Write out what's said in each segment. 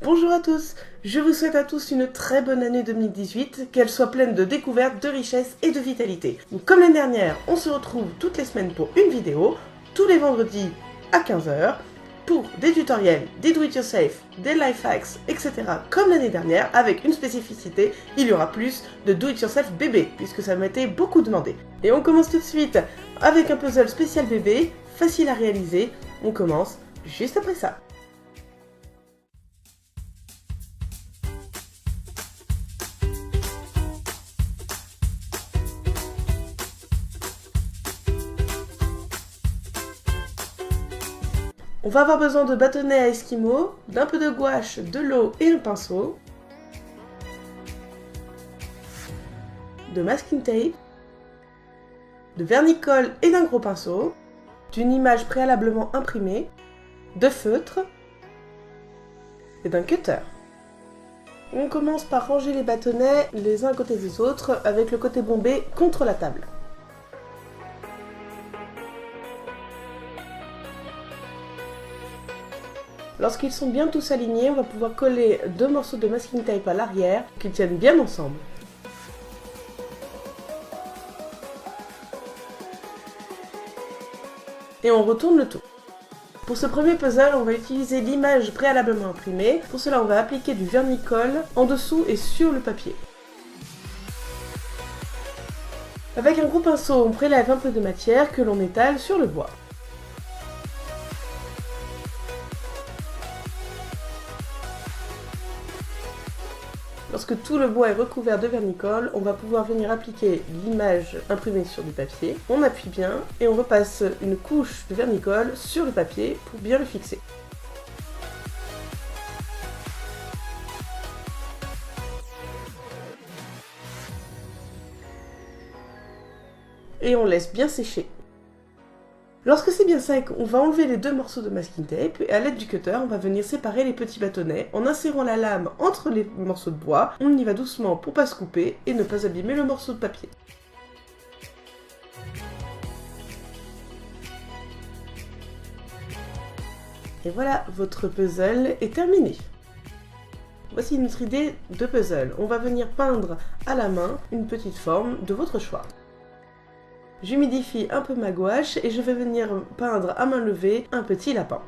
Bonjour à tous, je vous souhaite à tous une très bonne année 2018, qu'elle soit pleine de découvertes, de richesses et de vitalité. Donc, comme l'année dernière, on se retrouve toutes les semaines pour une vidéo, tous les vendredis à 15 h, pour des tutoriels, des do-it-yourself, des life hacks, etc. comme l'année dernière, avec une spécificité, il y aura plus de do-it-yourself bébé, puisque ça m'était beaucoup demandé. Et on commence tout de suite avec un puzzle spécial bébé, facile à réaliser, on commence juste après ça. On va avoir besoin de bâtonnets à esquimaux, d'un peu de gouache, de l'eau et un pinceau, de masking tape, de vernis-colle et d'un gros pinceau, d'une image préalablement imprimée, de feutre et d'un cutter. On commence par ranger les bâtonnets les uns à côté des autres avec le côté bombé contre la table. Lorsqu'ils sont bien tous alignés, on va pouvoir coller deux morceaux de masking tape à l'arrière, qu'ils tiennent bien ensemble. Et on retourne le tout. Pour ce premier puzzle, on va utiliser l'image préalablement imprimée. Pour cela, on va appliquer du vernis-colle en dessous et sur le papier. Avec un gros pinceau, on prélève un peu de matière que l'on étale sur le bois. Lorsque tout le bois est recouvert de vernis-colle, on va pouvoir venir appliquer l'image imprimée sur du papier. On appuie bien et on repasse une couche de vernis-colle sur le papier pour bien le fixer. Et on laisse bien sécher. Lorsque c'est bien sec, on va enlever les deux morceaux de masking tape et à l'aide du cutter, on va venir séparer les petits bâtonnets en insérant la lame entre les morceaux de bois. On y va doucement pour pas se couper et ne pas abîmer le morceau de papier. Et voilà, votre puzzle est terminé. Voici notre idée de puzzle. On va venir peindre à la main une petite forme de votre choix. J'humidifie un peu ma gouache et je vais venir peindre à main levée un petit lapin.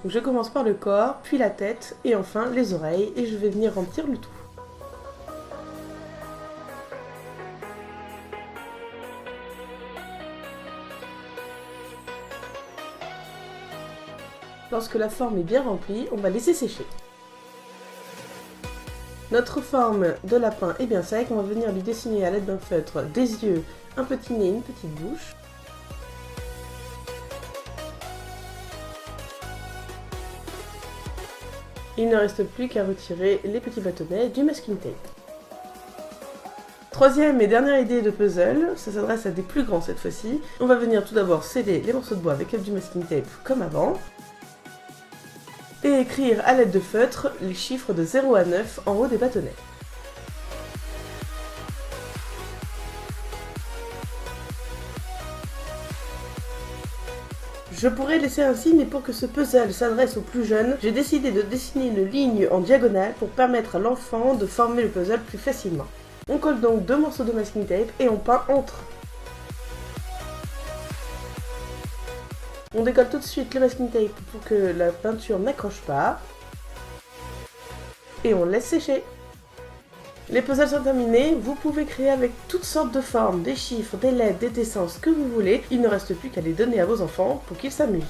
Donc je commence par le corps, puis la tête et enfin les oreilles et je vais venir remplir le tout. Lorsque la forme est bien remplie, on va laisser sécher. Notre forme de lapin est bien sec, on va venir lui dessiner à l'aide d'un feutre des yeux, un petit nez, une petite bouche. Il ne reste plus qu'à retirer les petits bâtonnets du masking tape. Troisième et dernière idée de puzzle, ça s'adresse à des plus grands cette fois-ci. On va venir tout d'abord sceller les morceaux de bois avec du masking tape comme avant. Et écrire à l'aide de feutre les chiffres de 0 à 9 en haut des bâtonnets. Je pourrais laisser ainsi, mais pour que ce puzzle s'adresse aux plus jeunes, j'ai décidé de dessiner une ligne en diagonale pour permettre à l'enfant de former le puzzle plus facilement. On colle donc deux morceaux de masking tape et on peint entre. On décolle tout de suite le masking tape pour que la peinture n'accroche pas. Et on laisse sécher. Les puzzles sont terminés, vous pouvez créer avec toutes sortes de formes, des chiffres, des lettres, des dessins, ce que vous voulez. Il ne reste plus qu'à les donner à vos enfants pour qu'ils s'amusent.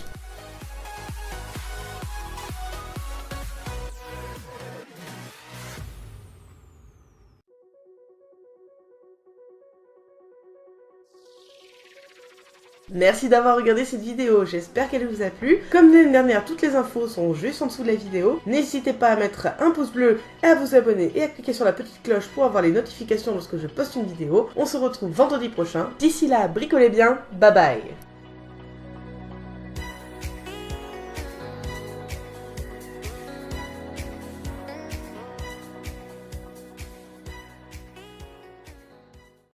Merci d'avoir regardé cette vidéo, j'espère qu'elle vous a plu. Comme l'année dernière, toutes les infos sont juste en dessous de la vidéo. N'hésitez pas à mettre un pouce bleu, et à vous abonner et à cliquer sur la petite cloche pour avoir les notifications lorsque je poste une vidéo. On se retrouve vendredi prochain. D'ici là, bricolez bien, bye bye.